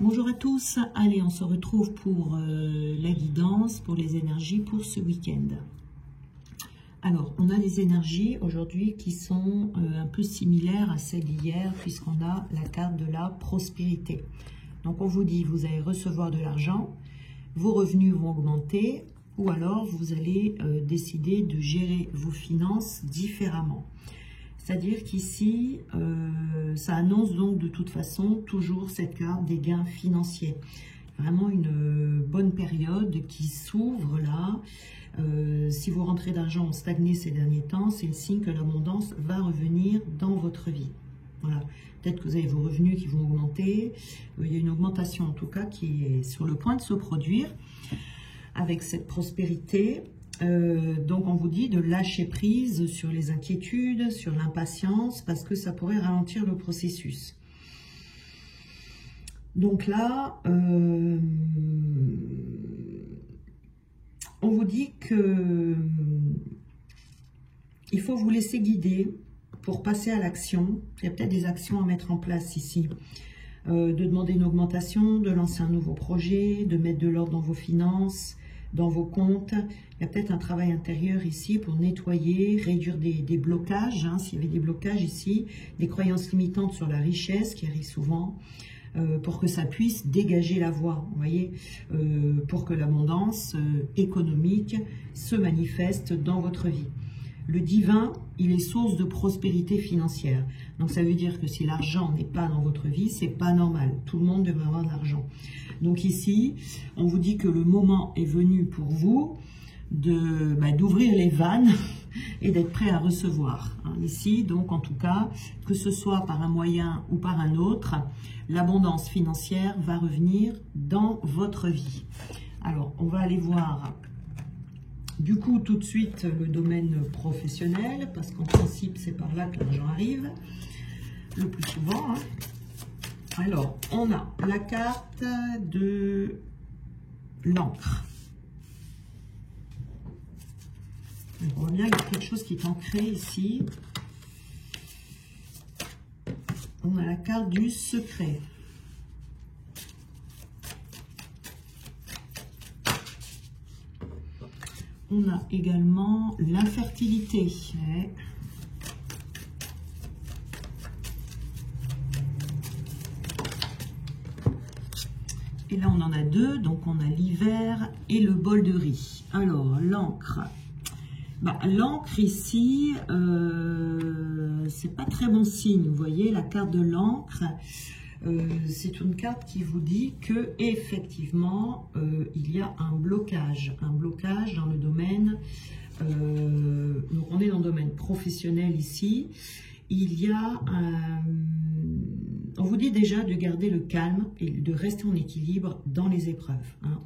Bonjour à tous, allez on se retrouve pour la guidance, pour les énergies pour ce week-end. Alors on a des énergies aujourd'hui qui sont un peu similaires à celles d'hier puisqu'on a la carte de la prospérité. Donc on vous dit vous allez recevoir de l'argent, vos revenus vont augmenter ou alors vous allez décider de gérer vos finances différemment. C'est-à-dire qu'ici, ça annonce donc de toute façon toujours cette carte des gains financiers. Vraiment une bonne période qui s'ouvre là. Si vos rentrées d'argent ont stagné ces derniers temps, c'est le signe que l'abondance va revenir dans votre vie. Voilà. Peut-être que vous avez vos revenus qui vont augmenter. Il y a une augmentation en tout cas qui est sur le point de se produire avec cette prospérité. Donc on vous dit de lâcher prise sur les inquiétudes, sur l'impatience, parce que ça pourrait ralentir le processus. Donc là, on vous dit que il faut vous laisser guider pour passer à l'action. Il y a peut-être des actions à mettre en place ici. De demander une augmentation, de lancer un nouveau projet, de mettre de l'ordre dans vos finances, dans vos comptes. Il y a peut-être un travail intérieur ici pour nettoyer, réduire des blocages, hein, s'il y avait des blocages ici, des croyances limitantes sur la richesse qui arrivent souvent, pour que ça puisse dégager la voie, vous voyez, pour que l'abondance économique se manifeste dans votre vie. Le divin, il est source de prospérité financière. Donc ça veut dire que si l'argent n'est pas dans votre vie, c'est pas normal. Tout le monde devrait avoir de l'argent. Donc ici, on vous dit que le moment est venu pour vous d'ouvrir les vannes et d'être prêt à recevoir. Hein, ici, donc en tout cas, que ce soit par un moyen ou par un autre, l'abondance financière va revenir dans votre vie. Alors, on va aller voir du coup tout de suite le domaine professionnel, parce qu'en principe, c'est par là que l'argent arrive, le plus souvent. Hein. Alors, on a la carte de l'encre. On voit bien qu'il y a quelque chose qui est ancré ici. On a la carte du secret. On a également l'infertilité. Et là, on en a deux. Donc, on a l'hiver et le bol de riz. Alors, l'encre. L'encre ici, c'est pas très bon signe. Vous voyez, la carte de l'encre, c'est une carte qui vous dit que effectivement, il y a un blocage dans le domaine. Donc, on est dans le domaine professionnel ici. Il y a on vous dit déjà de garder le calme et de rester en équilibre dans les épreuves. Hein.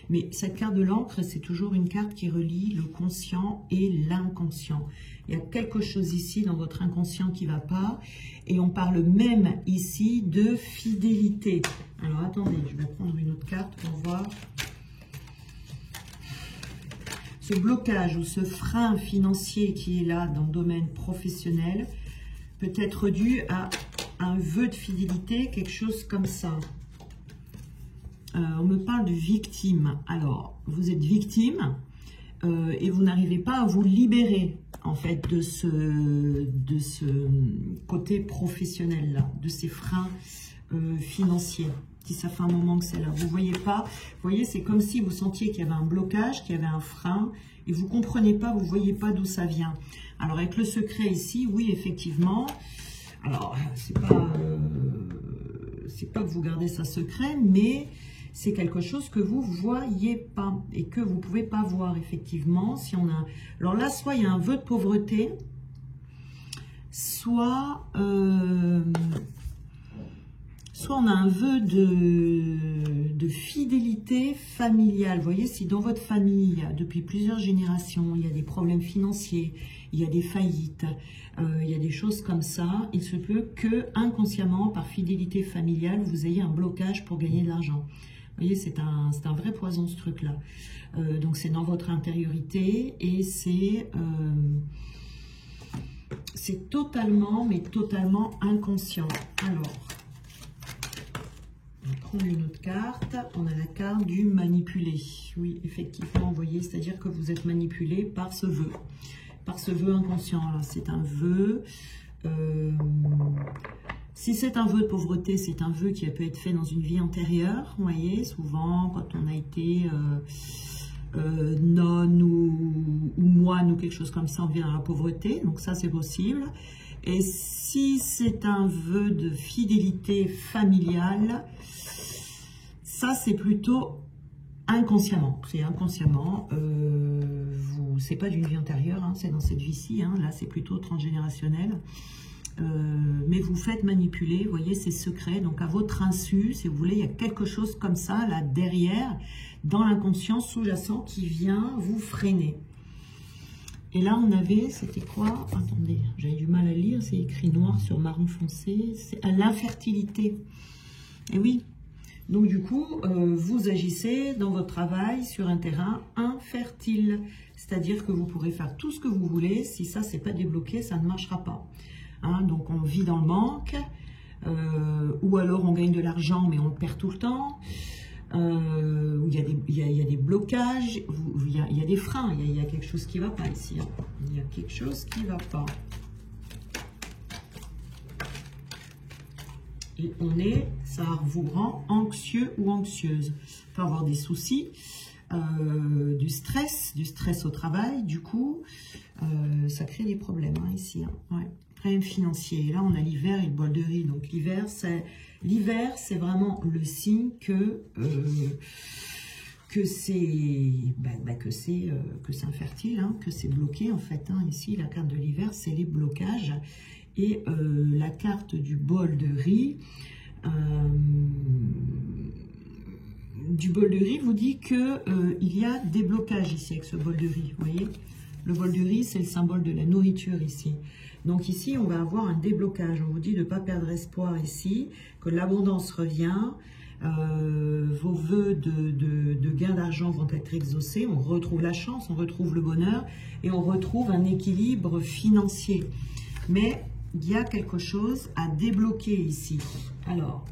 Mais cette carte de l'encre, c'est toujours une carte qui relie le conscient et l'inconscient. Il y a quelque chose ici dans votre inconscient qui ne va pas. Et on parle même ici de fidélité. Alors attendez, je vais prendre une autre carte pour voir. Ce blocage ou ce frein financier qui est là dans le domaine professionnel peut être dû à un vœu de fidélité, quelque chose comme ça. On me parle de victime. Alors, vous êtes victime et vous n'arrivez pas à vous libérer en fait de ce côté professionnel là, de ces freins financiers. Si ça fait un moment que c'est là, vous voyez pas. Vous voyez, c'est comme si vous sentiez qu'il y avait un blocage, qu'il y avait un frein et vous comprenez pas, vous voyez pas d'où ça vient. Alors avec le secret ici, oui effectivement. Alors, c'est pas que vous gardez ça secret, mais c'est quelque chose que vous voyez pas et que vous pouvez pas voir effectivement. Si on a, alors là, soit il y a un vœu de pauvreté, soit on a un vœu de fidélité familiale. Vous voyez, si dans votre famille, depuis plusieurs générations, il y a des problèmes financiers, il y a des faillites, il y a des choses comme ça, il se peut que inconsciemment, par fidélité familiale, vous ayez un blocage pour gagner de l'argent. Vous voyez, c'est un vrai poison ce truc-là. Donc c'est dans votre intériorité et c'est totalement, mais totalement inconscient. Alors, prendre une autre carte. On a la carte du manipulé. Oui, effectivement, vous voyez, c'est-à-dire que vous êtes manipulé par ce vœu. Par ce vœu inconscient. C'est un vœu. Si c'est un vœu de pauvreté, c'est un vœu qui peut être fait dans une vie antérieure. Vous voyez, souvent, quand on a été nonne ou moine ou quelque chose comme ça, on vient à la pauvreté. Donc ça, c'est possible. Et si c'est un vœu de fidélité familiale, ça, c'est plutôt inconsciemment. C'est inconsciemment. C'est pas d'une vie antérieure, hein, c'est dans cette vie-ci. Hein, là, c'est plutôt transgénérationnel. Mais vous faites manipuler, vous voyez, c'est secret. Donc, à votre insu, si vous voulez, il y a quelque chose comme ça, là, derrière, dans l'inconscient sous-jacent qui vient vous freiner. Et là, on avait, c'était quoi? Attendez, j'avais du mal à lire, c'est écrit noir sur marron foncé. C'est à l'infertilité. Et oui. Donc, du coup, vous agissez dans votre travail sur un terrain infertile. C'est-à-dire que vous pourrez faire tout ce que vous voulez. Si ça, c'est pas débloqué, ça ne marchera pas. Hein, donc, on vit dans le manque. Ou alors, on gagne de l'argent, mais on le perd tout le temps. Il y a des blocages, il y a des freins, il y a quelque chose qui ne va pas ici. Hein. Il y a quelque chose qui ne va pas. Et ça vous rend anxieux ou anxieuse. Il peut avoir des soucis, du stress au travail, du coup, ça crée des problèmes hein, ici. Hein. Ouais. Problème financier. Là, on a l'hiver et le bol de riz. Donc, l'hiver, c'est vraiment le signe que c'est infertile, hein, que c'est bloqué, en fait. Hein. Ici, la carte de l'hiver, c'est les blocages. Et la carte du bol de riz, vous dit que il y a des blocages ici avec ce bol de riz. Vous voyez, le bol de riz, c'est le symbole de la nourriture ici. Donc ici, on va avoir un déblocage. On vous dit de ne pas perdre espoir ici, que l'abondance revient, vos vœux de gain d'argent vont être exaucés, on retrouve la chance, on retrouve le bonheur et on retrouve un équilibre financier. Mais il y a quelque chose à débloquer ici. Alors,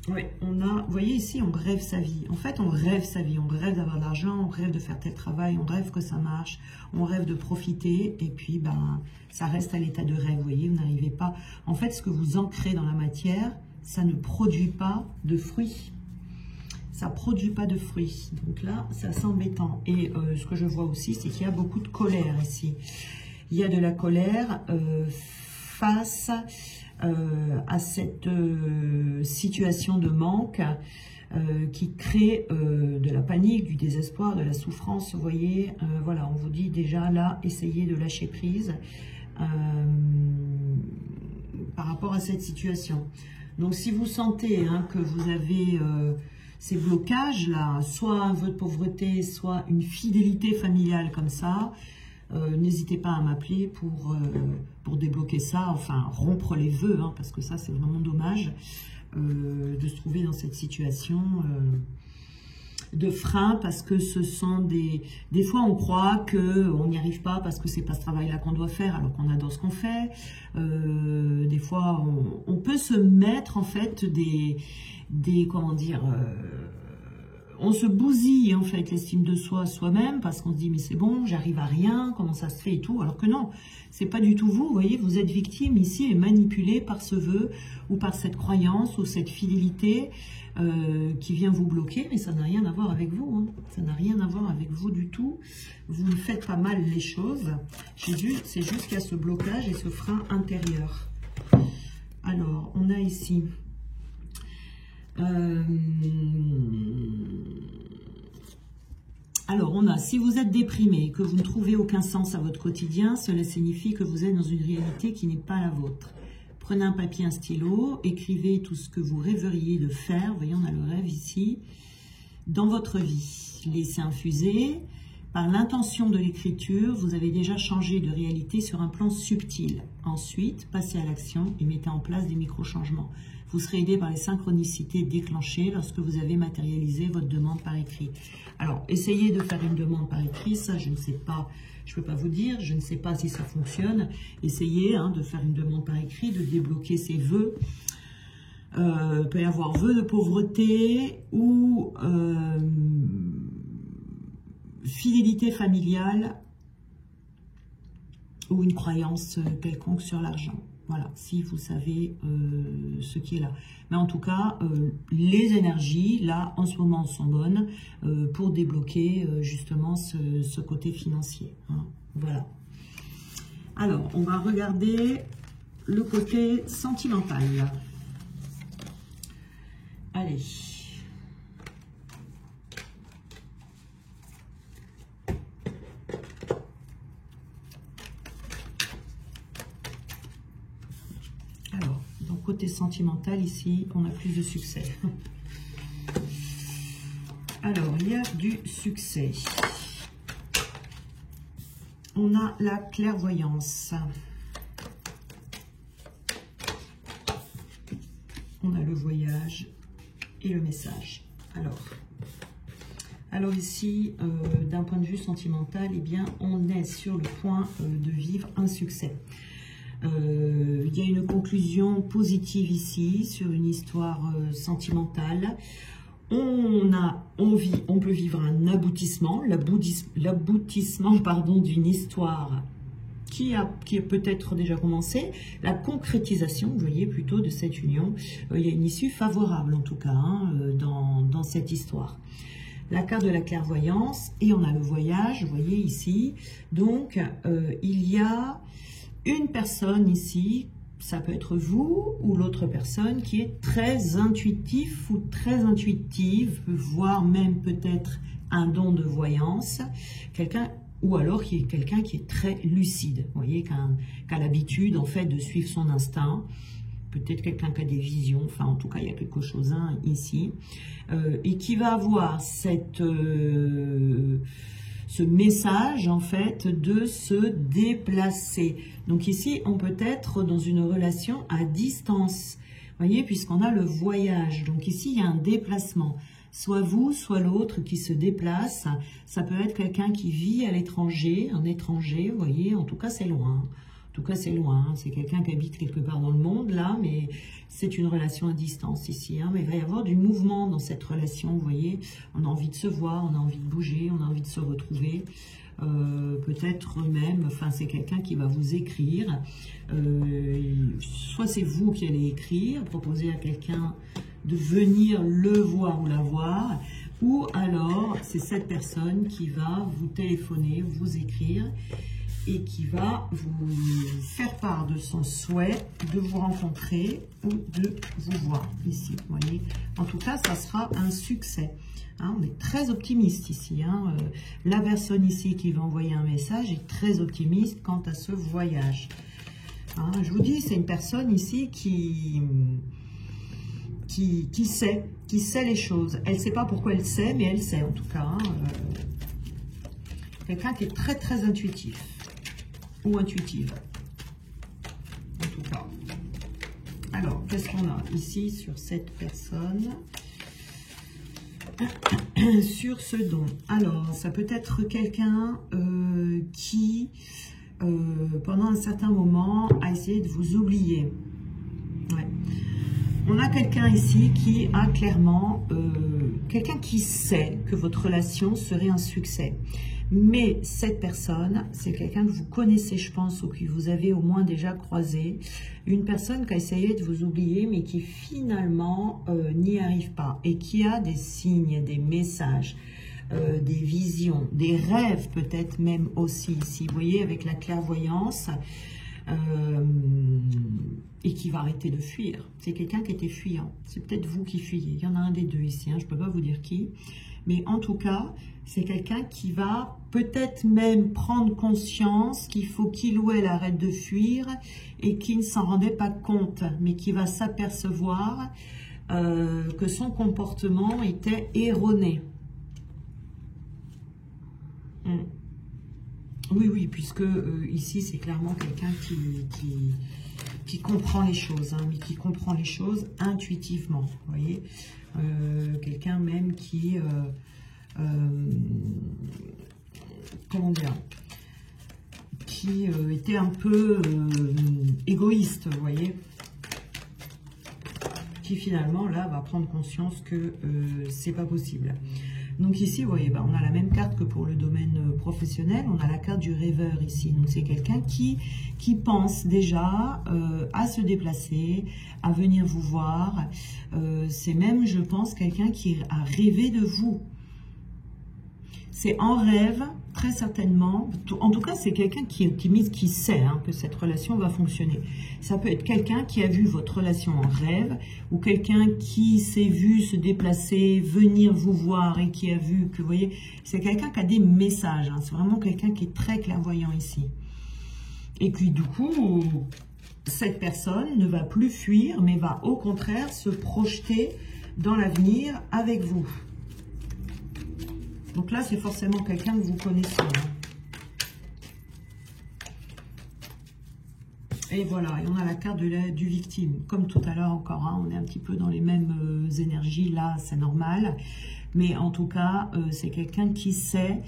oui, vous voyez ici, on rêve sa vie. En fait, on rêve sa vie. On rêve d'avoir de l'argent, on rêve de faire tel travail, on rêve que ça marche, on rêve de profiter. Et puis, ça reste à l'état de rêve. Vous voyez, vous n'arrivez pas. En fait, ce que vous ancrez dans la matière, ça ne produit pas de fruits. Ça ne produit pas de fruits. Donc là, c'est assez embêtant. Et ce que je vois aussi, c'est qu'il y a beaucoup de colère ici. Il y a de la colère face à cette situation de manque qui crée de la panique, du désespoir, de la souffrance. Vous voyez, voilà, on vous dit déjà là, essayez de lâcher prise par rapport à cette situation. Donc, si vous sentez hein, que vous avez ces blocages-là, soit un vœu de pauvreté, soit une fidélité familiale comme ça, n'hésitez pas à m'appeler pour débloquer ça, enfin rompre les vœux, hein, parce que ça c'est vraiment dommage de se trouver dans cette situation de frein, parce que ce sont des fois on croit qu'on n'y arrive pas parce que c'est pas ce travail-là qu'on doit faire, alors qu'on adore ce qu'on fait. Des fois on peut se mettre en fait comment dire, on se bousille en fait l'estime de soi soi-même parce qu'on se dit mais c'est bon, j'arrive à rien, comment ça se fait et tout, alors que non, c'est pas du tout vous. Vous voyez, vous êtes victime ici et manipulé par ce vœu ou par cette croyance ou cette fidélité qui vient vous bloquer, mais ça n'a rien à voir avec vous, hein. Ça n'a rien à voir avec vous du tout. Vous faites pas mal les choses, c'est juste qu'il y a ce blocage et ce frein intérieur. Alors, on a ici alors, on a, si vous êtes déprimé, que vous ne trouvez aucun sens à votre quotidien, cela signifie que vous êtes dans une réalité qui n'est pas la vôtre. Prenez un papier, un stylo, écrivez tout ce que vous rêveriez de faire. Vous voyez, on a le rêve ici, dans votre vie. Laissez infuser. Par l'intention de l'écriture, vous avez déjà changé de réalité sur un plan subtil. Ensuite, passez à l'action et mettez en place des micro-changements. Vous serez aidé par les synchronicités déclenchées lorsque vous avez matérialisé votre demande par écrit. Alors, essayez de faire une demande par écrit, ça je ne sais pas, je ne peux pas vous dire, je ne sais pas si ça fonctionne. Essayez de faire une demande par écrit, de débloquer ses vœux. Il peut y avoir vœux de pauvreté ou fidélité familiale ou une croyance quelconque sur l'argent. Voilà, si vous savez ce qui est là. Mais en tout cas, les énergies, là, en ce moment, sont bonnes pour débloquer justement ce côté financier. Hein. Voilà. Alors, on va regarder le côté sentimental. Allez. Alors, donc côté sentimental, ici, on a plus de succès. Alors, il y a du succès. On a la clairvoyance. On a le voyage et le message. Alors ici, d'un point de vue sentimental, eh bien, on est sur le point de vivre un succès. Il y a une conclusion positive ici sur une histoire sentimentale. On peut vivre un aboutissement, l'aboutissement d'une histoire qui a peut-être déjà commencé, la concrétisation, vous voyez, plutôt de cette union. Il y a une issue favorable, en tout cas, dans cette histoire. La carte de la clairvoyance, et on a le voyage, vous voyez ici. Donc, il y a une personne ici, ça peut être vous ou l'autre personne, qui est très intuitif ou très intuitive, voire même peut-être un don de voyance, ou alors qui est quelqu'un qui est très lucide, vous voyez, qui a l'habitude en fait de suivre son instinct, peut-être quelqu'un qui a des visions, enfin en tout cas il y a quelque chose ici, et qui va avoir ce message en fait de se déplacer. Donc ici on peut être dans une relation à distance, vous voyez, puisqu'on a le voyage, donc ici il y a un déplacement. Soit vous, soit l'autre qui se déplace. Ça peut être quelqu'un qui vit à l'étranger, un étranger, vous voyez, en tout cas c'est loin. En tout cas c'est loin, c'est quelqu'un qui habite quelque part dans le monde là, mais c'est une relation à distance ici. Mais il va y avoir du mouvement dans cette relation, vous voyez. On a envie de se voir, on a envie de bouger, on a envie de se retrouver. Peut-être même, enfin c'est quelqu'un qui va vous écrire. Soit c'est vous qui allez écrire, proposer à quelqu'un de venir le voir ou la voir, ou alors c'est cette personne qui va vous téléphoner, vous écrire et qui va vous faire part de son souhait de vous rencontrer ou de vous voir ici, vous voyez. En tout cas, ça sera un succès. On est très optimiste ici. La personne ici qui va envoyer un message est très optimiste quant à ce voyage. Je vous dis, c'est une personne ici qui sait les choses. Elle ne sait pas pourquoi elle sait, mais elle sait en tout cas. Quelqu'un qui est très très intuitif ou intuitive. En tout cas. Alors, qu'est-ce qu'on a ici sur cette personne? Sur ce don. Alors, ça peut être quelqu'un qui, pendant un certain moment, a essayé de vous oublier. Ouais. On a quelqu'un ici qui a clairement, quelqu'un qui sait que votre relation serait un succès. Mais cette personne, c'est quelqu'un que vous connaissez, je pense, ou que vous avez au moins déjà croisé. Une personne qui a essayé de vous oublier, mais qui finalement n'y arrive pas. Et qui a des signes, des messages, des visions, des rêves peut-être même aussi ici. Vous voyez, avec la clairvoyance. Et qui va arrêter de fuir. C'est quelqu'un qui était fuyant. C'est peut-être vous qui fuyez. Il y en a un des deux ici. Je ne peux pas vous dire qui. Mais en tout cas, c'est quelqu'un qui va peut-être même prendre conscience qu'il faut qu'il ou elle arrête de fuir et qui ne s'en rendait pas compte, mais qui va s'apercevoir que son comportement était erroné. Oui, puisque ici, c'est clairement quelqu'un qui comprend les choses, hein, mais qui comprend les choses intuitivement, vous voyez. Quelqu'un même qui, comment dire, qui était un peu égoïste, vous voyez, qui finalement là va prendre conscience que c'est pas possible. Donc ici, vous voyez, on a la même carte que pour le domaine professionnel, on a la carte du rêveur ici. Donc c'est quelqu'un qui pense déjà à se déplacer, à venir vous voir. C'est même, je pense, quelqu'un qui a rêvé de vous. C'est en rêve, très certainement. En tout cas, c'est quelqu'un qui est optimiste, qui sait hein, que cette relation va fonctionner. Ça peut être quelqu'un qui a vu votre relation en rêve, ou quelqu'un qui s'est vu se déplacer, venir vous voir et qui a vu que, vous voyez, c'est quelqu'un qui a des messages. Hein. C'est vraiment quelqu'un qui est très clairvoyant ici. Et puis, du coup, cette personne ne va plus fuir, mais va au contraire se projeter dans l'avenir avec vous. Donc là, c'est forcément quelqu'un que vous connaissez. Et voilà, et on a la carte du victime. Comme tout à l'heure encore, hein, on est un petit peu dans les mêmes énergies. Là, c'est normal. Mais en tout cas, c'est quelqu'un qui sait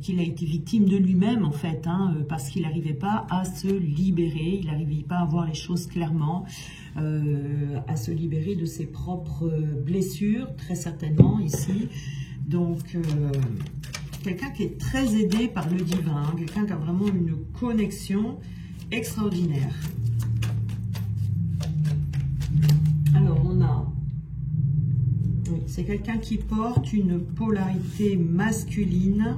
qu'il a été victime de lui-même, en fait. Hein, parce qu'il n'arrivait pas à se libérer. Il n'arrivait pas à voir les choses clairement. À se libérer de ses propres blessures, très certainement, ici. Donc, quelqu'un qui est très aidé par le divin, hein, quelqu'un qui a vraiment une connexion extraordinaire. Alors, on a... Oui, c'est quelqu'un qui porte une polarité masculine.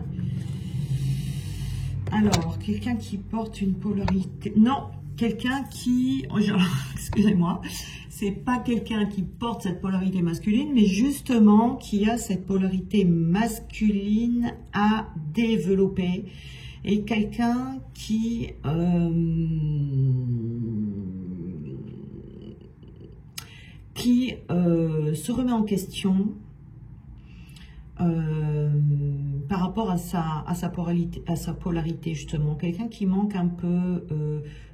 Alors, quelqu'un qui porte une polarité... Non, quelqu'un qui... Oh, excusez-moi. C'est pas quelqu'un qui porte cette polarité masculine, mais justement qui a cette polarité masculine à développer. Et quelqu'un qui se remet en question par rapport à sa polarité justement. Quelqu'un qui manque un peu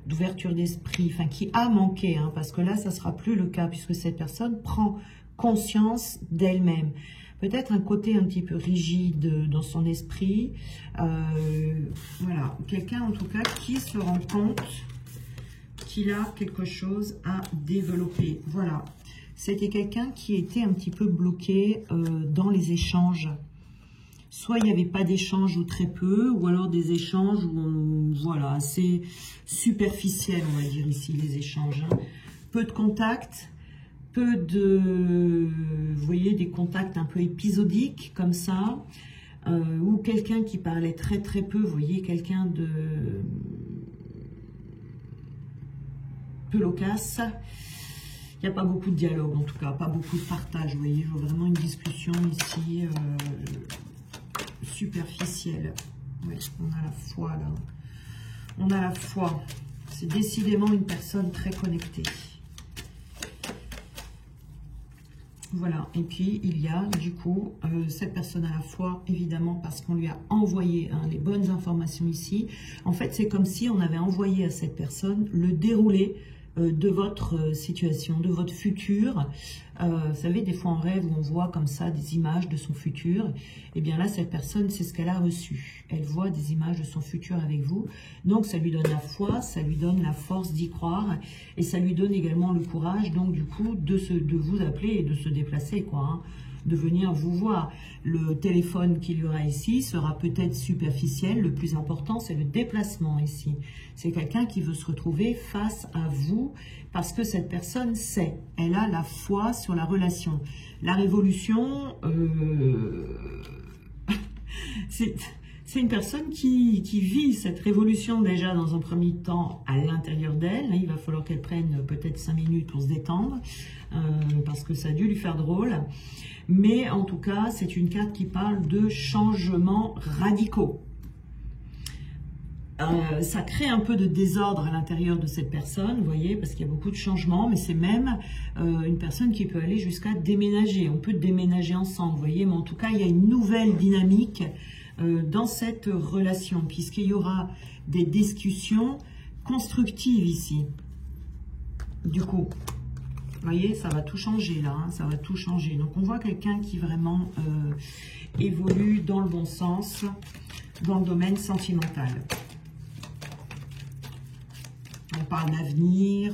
d'ouverture d'esprit, enfin qui a manqué, hein, parce que là ça sera plus le cas puisque cette personne prend conscience d'elle-même. Peut-être un côté un petit peu rigide dans son esprit. Voilà, quelqu'un en tout cas qui se rend compte qu'il a quelque chose à développer. Voilà, c'était quelqu'un qui était un petit peu bloqué dans les échanges. Soit il n'y avait pas d'échange ou très peu, ou alors des échanges où voilà, assez superficiels, on va dire ici, les échanges. Hein. Peu de contacts, peu de, vous voyez, des contacts un peu épisodiques, comme ça, ou quelqu'un qui parlait très très peu, vous voyez, quelqu'un de peu loquace. Il n'y a pas beaucoup de dialogue, en tout cas, pas beaucoup de partage, vous voyez, vraiment une discussion ici... superficielle. Oui, on a la foi là. On a la foi. C'est décidément une personne très connectée. Voilà. Et puis, il y a du coup cette personne à la foi, évidemment, parce qu'on lui a envoyé hein, les bonnes informations ici. En fait, c'est comme si on avait envoyé à cette personne le déroulé de votre situation, de votre futur. Vous savez, des fois en rêve, où on voit comme ça des images de son futur. Et bien là, cette personne, c'est ce qu'elle a reçu. Elle voit des images de son futur avec vous. Donc, ça lui donne la foi, ça lui donne la force d'y croire. Et ça lui donne également le courage, donc du coup, de vous appeler et de se déplacer, quoi. Hein, de venir vous voir. Le téléphone qu'il y aura ici sera peut-être superficiel. Le plus important, c'est le déplacement ici. C'est quelqu'un qui veut se retrouver face à vous parce que cette personne sait. Elle a la foi sur la relation. La révolution, c'est une personne qui vit cette révolution déjà dans un premier temps à l'intérieur d'elle. Il va falloir qu'elle prenne peut-être 5 minutes pour se détendre parce que ça a dû lui faire drôle. Mais en tout cas, c'est une carte qui parle de changements radicaux. Ça crée un peu de désordre à l'intérieur de cette personne, vous voyez, parce qu'il y a beaucoup de changements, mais c'est même une personne qui peut aller jusqu'à déménager. On peut déménager ensemble, vous voyez, mais en tout cas, il y a une nouvelle dynamique dans cette relation, puisqu'il y aura des discussions constructives ici. Du coup, vous voyez, ça va tout changer là, hein, ça va tout changer. Donc on voit quelqu'un qui vraiment évolue dans le bon sens, dans le domaine sentimental. On parle d'avenir,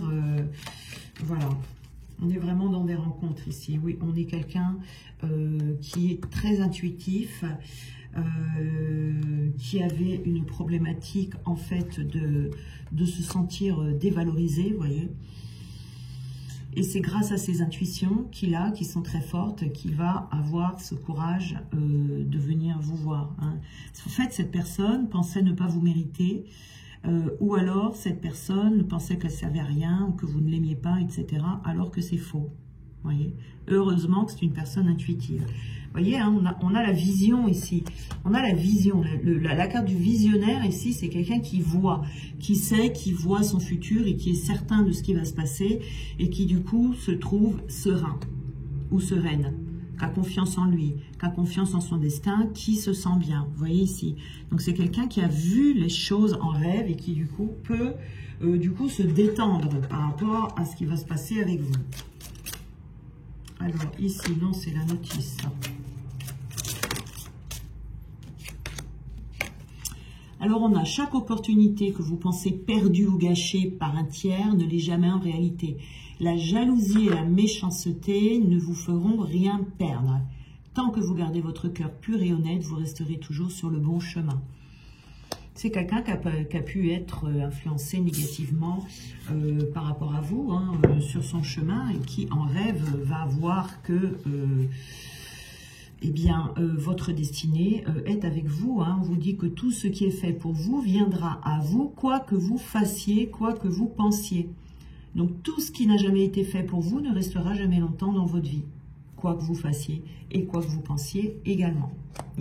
voilà. On est vraiment dans des rencontres ici. Oui, on est quelqu'un qui est très intuitif, qui avait une problématique en fait de se sentir dévalorisé, vous voyez. Et c'est grâce à ces intuitions qu'il a, qui sont très fortes, qu'il va avoir ce courage de venir vous voir. Hein. En fait, cette personne pensait ne pas vous mériter, ou alors cette personne pensait qu'elle ne servait à rien, ou que vous ne l'aimiez pas, etc. Alors que c'est faux. Voyez, heureusement que c'est une personne intuitive. Vous voyez, hein, on a la vision ici. On a la vision. La carte du visionnaire ici, c'est quelqu'un qui voit, qui sait, qui voit son futur et qui est certain de ce qui va se passer et qui du coup se trouve serein ou sereine, qui a confiance en lui, qui a confiance en son destin, qui se sent bien. Vous voyez ici. Donc c'est quelqu'un qui a vu les choses en rêve et qui du coup peut se détendre par rapport à ce qui va se passer avec vous. Alors, ici, non, c'est la notice. Alors, on a chaque opportunité que vous pensez perdue ou gâchée par un tiers ne l'est jamais en réalité. La jalousie et la méchanceté ne vous feront rien perdre. Tant que vous gardez votre cœur pur et honnête, vous resterez toujours sur le bon chemin. C'est quelqu'un qui a pu être influencé négativement par rapport à vous, hein, sur son chemin, et qui en rêve va voir que votre destinée est avec vous. Hein. On vous dit que tout ce qui est fait pour vous viendra à vous, quoi que vous fassiez, quoi que vous pensiez. Donc tout ce qui n'a jamais été fait pour vous ne restera jamais longtemps dans votre vie, quoi que vous fassiez et quoi que vous pensiez également,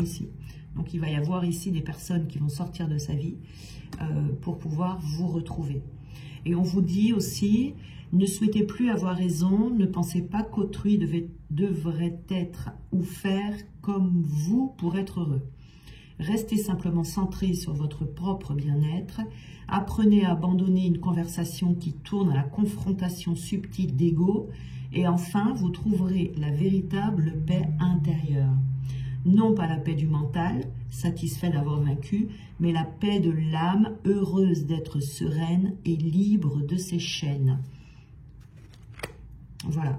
ici. Donc, il va y avoir ici des personnes qui vont sortir de sa vie pour pouvoir vous retrouver. Et on vous dit aussi, ne souhaitez plus avoir raison, ne pensez pas qu'autrui devrait être ou faire comme vous pour être heureux. Restez simplement centré sur votre propre bien-être. Apprenez à abandonner une conversation qui tourne à la confrontation subtile d'ego. Et enfin, vous trouverez la véritable paix intérieure. Non pas la paix du mental, satisfait d'avoir vaincu, mais la paix de l'âme, heureuse d'être sereine et libre de ses chaînes. Voilà.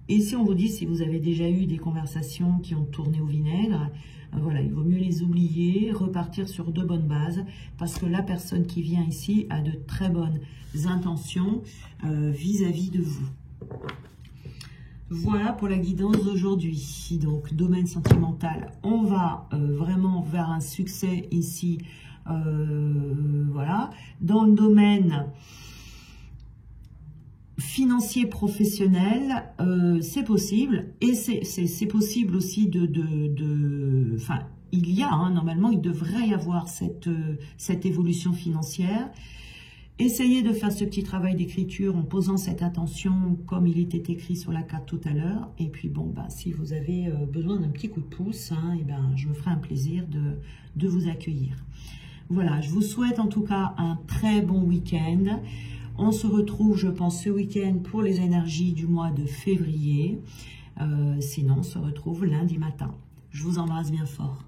Et si on vous dit, si vous avez déjà eu des conversations qui ont tourné au vinaigre, voilà, il vaut mieux les oublier, repartir sur de bonnes bases, parce que la personne qui vient ici a de très bonnes intentions vis-à-vis de vous. Voilà pour la guidance d'aujourd'hui. Donc, domaine sentimental, on va vraiment vers un succès ici. Voilà. Dans le domaine financier professionnel, c'est possible. Et c'est possible aussi enfin, il y a, hein, normalement, il devrait y avoir cette évolution financière. Essayez de faire ce petit travail d'écriture en posant cette intention comme il était écrit sur la carte tout à l'heure. Et puis bon, si vous avez besoin d'un petit coup de pouce, hein, je me ferai un plaisir de vous accueillir. Voilà, je vous souhaite en tout cas un très bon week-end. On se retrouve, je pense, ce week-end pour les énergies du mois de février. Sinon, on se retrouve lundi matin. Je vous embrasse bien fort.